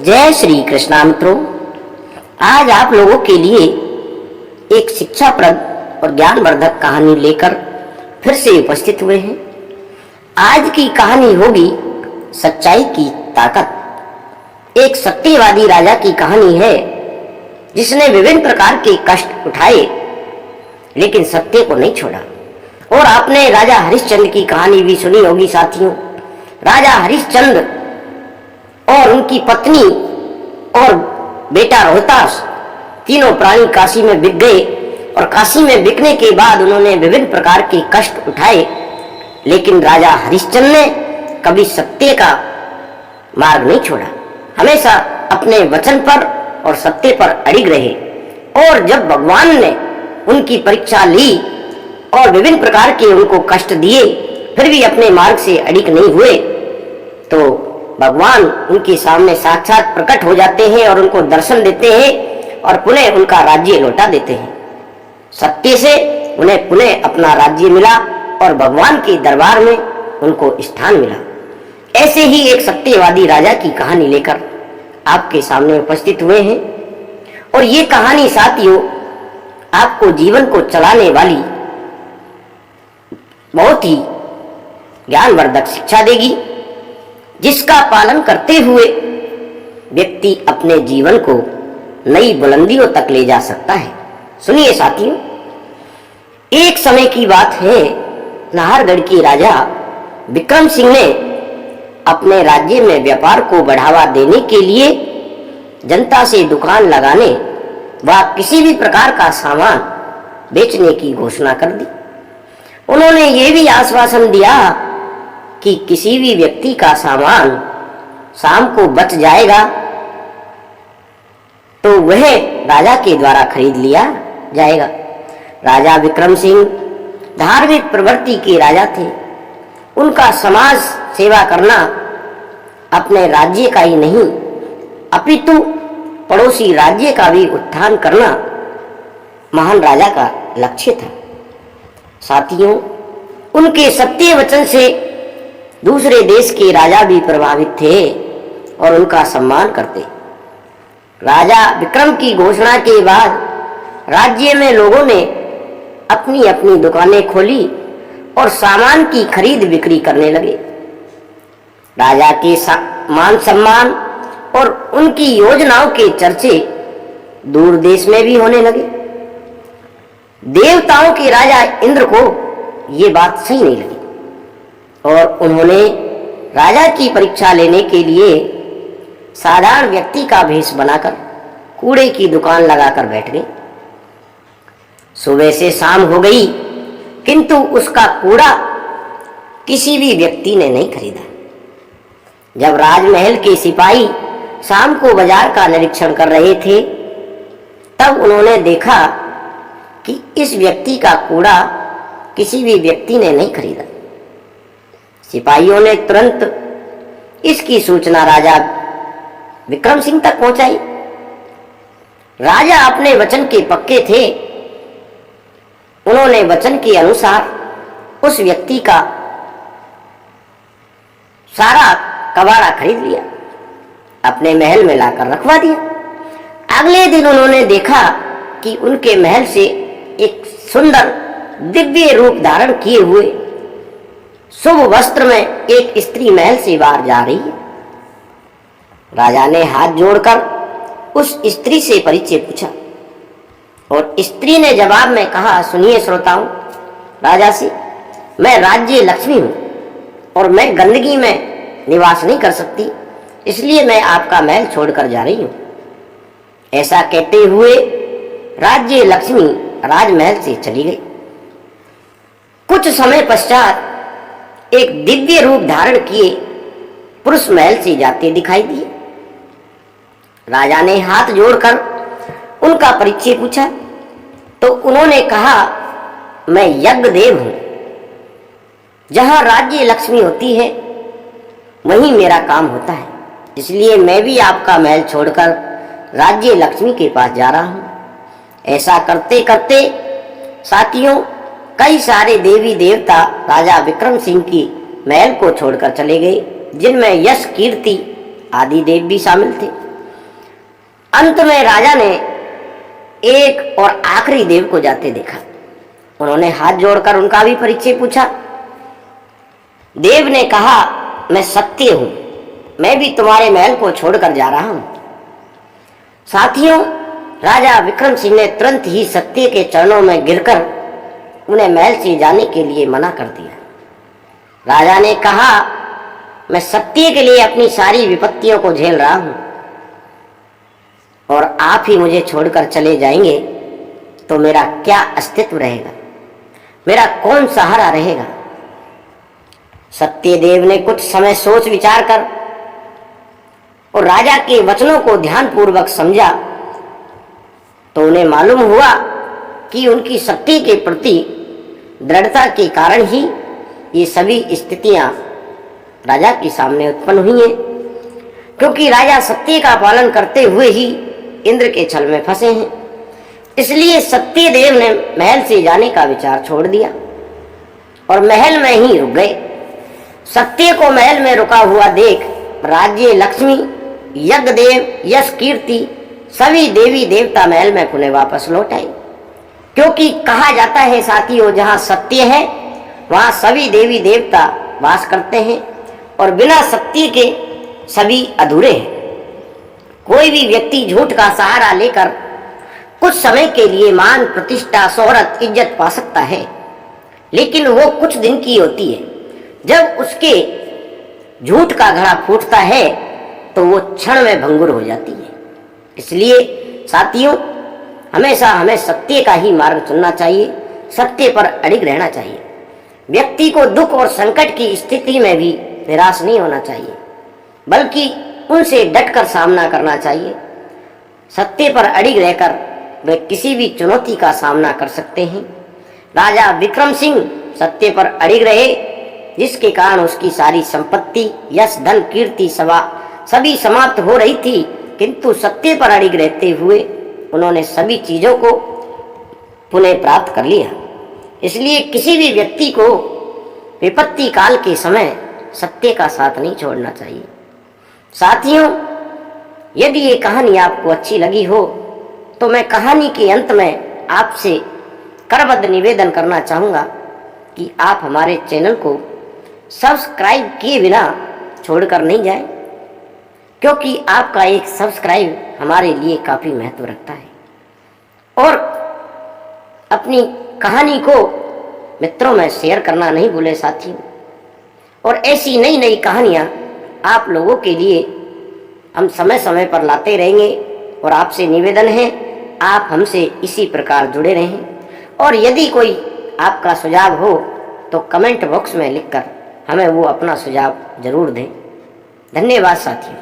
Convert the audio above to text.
जय श्री कृष्णा मित्रों, आज आप लोगों के लिए एक शिक्षाप्रद और ज्ञानवर्धक कहानी लेकर फिर से उपस्थित हुए हैं। आज की कहानी होगी सच्चाई की ताकत। एक सत्यवादी राजा की कहानी है जिसने विभिन्न प्रकार के कष्ट उठाए लेकिन सत्य को नहीं छोड़ा। और आपने राजा हरिश्चंद्र की कहानी भी सुनी होगी साथियों। राजा हरिश्चंद्र और उनकी पत्नी और बेटा रोहतास तीनों प्राणी काशी में बिक गए और काशी में बिकने के बाद उन्होंने विभिन्न प्रकार के कष्ट उठाए, लेकिन राजा हरिश्चंद्र ने कभी सत्य का मार्ग नहीं छोड़ा। हमेशा अपने वचन पर और सत्य पर अड़िग रहे। और जब भगवान ने उनकी परीक्षा ली और विभिन्न प्रकार के उनको कष्ट दिए फिर भी अपने मार्ग से अड़िग नहीं हुए, तो भगवान उनके सामने साक्षात प्रकट हो जाते हैं और उनको दर्शन देते हैं और पुनः उनका राज्य लौटा देते हैं। सत्य से उन्हें पुनः अपना राज्य मिला और भगवान के दरबार में उनको स्थान मिला। ऐसे ही एक सत्यवादी राजा की कहानी लेकर आपके सामने उपस्थित हुए हैं। और ये कहानी साथियों आपको जीवन को चलाने वाली बहुत ही ज्ञानवर्धक शिक्षा देगी, जिसका पालन करते हुए व्यक्ति अपने जीवन को नई बुलंदियों तक ले जा सकता है। सुनिए साथियों, एक समय की बात है, नाहरगढ़ के राजा विक्रम सिंह ने अपने राज्य में व्यापार को बढ़ावा देने के लिए जनता से दुकान लगाने व किसी भी प्रकार का सामान बेचने की घोषणा कर दी। उन्होंने ये भी आश्वासन दिया कि किसी भी व्यक्ति का सामान शाम को बच जाएगा तो वह राजा के द्वारा खरीद लिया जाएगा। राजा विक्रम सिंह धार्मिक प्रवृत्ति के राजा थे। उनका समाज सेवा करना अपने राज्य का ही नहीं अपितु पड़ोसी राज्य का भी उत्थान करना महान राजा का लक्ष्य था। साथियों, उनके सत्य वचन से दूसरे देश के राजा भी प्रभावित थे और उनका सम्मान करते। राजा विक्रम की घोषणा के बाद राज्य में लोगों ने अपनी अपनी दुकानें खोली और सामान की खरीद बिक्री करने लगे। राजा के मान सम्मान और उनकी योजनाओं के चर्चे दूर देश में भी होने लगे। देवताओं के राजा इंद्र को ये बात सही नहीं लगी और उन्होंने राजा की परीक्षा लेने के लिए साधारण व्यक्ति का भेष बनाकर कूड़े की दुकान लगाकर बैठ गए। सुबह से शाम हो गई किंतु उसका कूड़ा किसी भी व्यक्ति ने नहीं खरीदा। जब राजमहल के सिपाही शाम को बाजार का निरीक्षण कर रहे थे तब उन्होंने देखा कि इस व्यक्ति का कूड़ा किसी भी व्यक्ति ने नहीं खरीदा। सिपाहियों ने तुरंत इसकी सूचना राजा विक्रम सिंह तक पहुंचाई। राजा अपने वचन के पक्के थे। उन्होंने वचन के अनुसार उस व्यक्ति का सारा कबाड़ा खरीद लिया, अपने महल में लाकर रखवा दिया। अगले दिन उन्होंने देखा कि उनके महल से एक सुंदर दिव्य रूप धारण किए हुए शुभ वस्त्र में एक स्त्री महल से बाहर जा रही है। राजा ने हाथ जोड़कर उस स्त्री से परिचय पूछा और स्त्री ने जवाब में कहा, सुनिए श्रोताओं, राजा से मैं राज्य लक्ष्मी हूं और मैं गंदगी में निवास नहीं कर सकती, इसलिए मैं आपका महल छोड़कर जा रही हूं। ऐसा कहते हुए राज्य लक्ष्मी राजमहल से चली गई। कुछ समय पश्चात एक दिव्य रूप धारण किए पुरुष महल से जाते दिखाई दिए। राजा ने हाथ जोड़कर उनका परिचय पूछा तो उन्होंने कहा, मैं यज्ञ देव हूं। जहां राज्य लक्ष्मी होती है वहीं मेरा काम होता है, इसलिए मैं भी आपका महल छोड़कर राज्य लक्ष्मी के पास जा रहा हूं। ऐसा करते करते साथियों कई सारे देवी देवता राजा विक्रम सिंह की महल को छोड़कर चले गए, जिनमें यश कीर्ति आदि देव भी शामिल थे। अंत में राजा ने एक और आखिरी देव को जाते देखा। उन्होंने हाथ जोड़कर उनका भी परिचय पूछा। देव ने कहा, मैं सत्य हूं, मैं भी तुम्हारे महल को छोड़कर जा रहा हूं। साथियों, राजा विक्रम सिंह ने तुरंत ही सत्य के चरणों में गिरकर उन्हें महल से जाने के लिए मना कर दिया। राजा ने कहा, मैं सत्य के लिए अपनी सारी विपत्तियों को झेल रहा हूं और आप ही मुझे छोड़कर चले जाएंगे तो मेरा क्या अस्तित्व रहेगा, मेरा कौन सहारा रहेगा। सत्यदेव ने कुछ समय सोच विचार कर और राजा के वचनों को ध्यानपूर्वक समझा तो उन्हें मालूम हुआ कि उनकी सत्य के प्रति दृढ़ता के कारण ही ये सभी स्थितियां राजा के सामने उत्पन्न हुई हैं, क्योंकि राजा सत्य का पालन करते हुए ही इंद्र के छल में फंसे हैं। इसलिए सत्यदेव ने महल से जाने का विचार छोड़ दिया और महल में ही रुक गए। सत्य को महल में रुका हुआ देख राज्य, लक्ष्मी, यज्ञदेव, यश, कीर्ति सभी देवी देवता महल में पुनः वापस लौट आए, क्योंकि कहा जाता है साथियों, जहां सत्य है वहां सभी देवी देवता वास करते हैं और बिना सत्य के सभी अधूरे हैं। कोई भी व्यक्ति झूठ का सहारा लेकर कुछ समय के लिए मान, प्रतिष्ठा, शोहरत, इज्जत पा सकता है, लेकिन वो कुछ दिन की होती है। जब उसके झूठ का घड़ा फूटता है तो वो क्षण में भंगुर हो जाती है। इसलिए साथियों, हमेशा हमें सत्य का ही मार्ग चुनना चाहिए, सत्य पर अडिग रहना चाहिए। व्यक्ति को दुख और संकट की स्थिति में भी निराश नहीं होना चाहिए, बल्कि उनसे डटकर सामना करना चाहिए। सत्य पर अडिग रहकर वे किसी भी चुनौती का सामना कर सकते हैं। राजा विक्रम सिंह सत्य पर अडिग रहे, जिसके कारण उसकी सारी संपत्ति, यश, धन, कीर्ति सभी समाप्त हो रही थी, किंतु सत्य पर अडिग रहते हुए उन्होंने सभी चीजों को पुनः प्राप्त कर लिया। इसलिए किसी भी व्यक्ति को विपत्ति काल के समय सत्य का साथ नहीं छोड़ना चाहिए। साथियों, यदि ये कहानी आपको अच्छी लगी हो तो मैं कहानी के अंत में आपसे करबद्ध निवेदन करना चाहूँगा कि आप हमारे चैनल को सब्सक्राइब किए बिना छोड़कर नहीं जाए, क्योंकि आपका एक सब्सक्राइब हमारे लिए काफ़ी महत्व रखता है। और अपनी कहानी को मित्रों में शेयर करना नहीं भूले साथियों। और ऐसी नई नई कहानियाँ आप लोगों के लिए हम समय समय पर लाते रहेंगे और आपसे निवेदन है आप हमसे इसी प्रकार जुड़े रहें। और यदि कोई आपका सुझाव हो तो कमेंट बॉक्स में लिखकर हमें वो अपना सुझाव जरूर दें। धन्यवाद साथियों।